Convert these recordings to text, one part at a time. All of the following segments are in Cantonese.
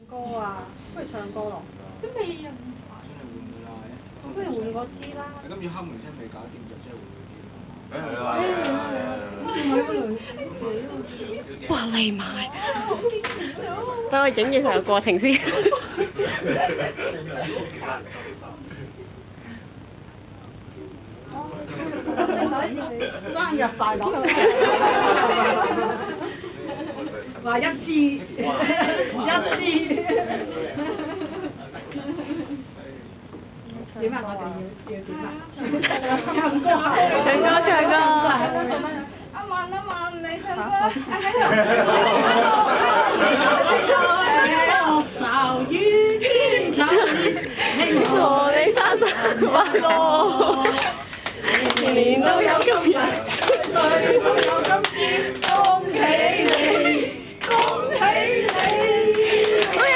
歌啊，不如唱歌咯。都未人。咁不如換個支啦。今次敲門聲未搞掂就真係換哇！嚟埋，等我影完成個過程先。生日快樂！話一支，一支。點啊？我哋要點啊？唱歌啊！唱歌。阿文，你唱歌。愁與天齊，祝你生日快樂，年年都有今日，歲歲有今天，恭喜你，恭喜你！好嘢！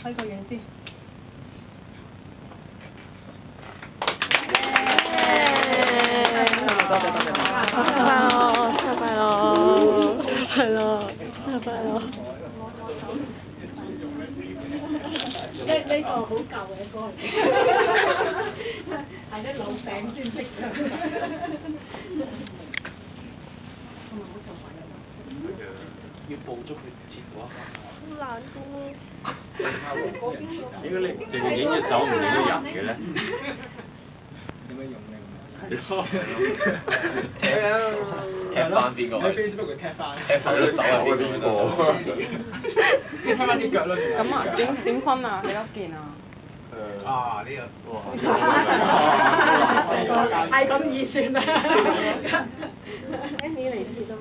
開個樣先。多謝。生日快樂！呢個好舊嘅歌嚟，係啲老餅先識唱。要捕捉佢結果。好難估。點解你淨係影隻手唔影個人嘅咧？有咩用咧？踢翻邊個？喺 Facebook 度踢翻。踢翻隻手係邊個？踢翻啲腳咯。咁啊？點分啊？幾多件啊？啊！呢個。係咁易算啊！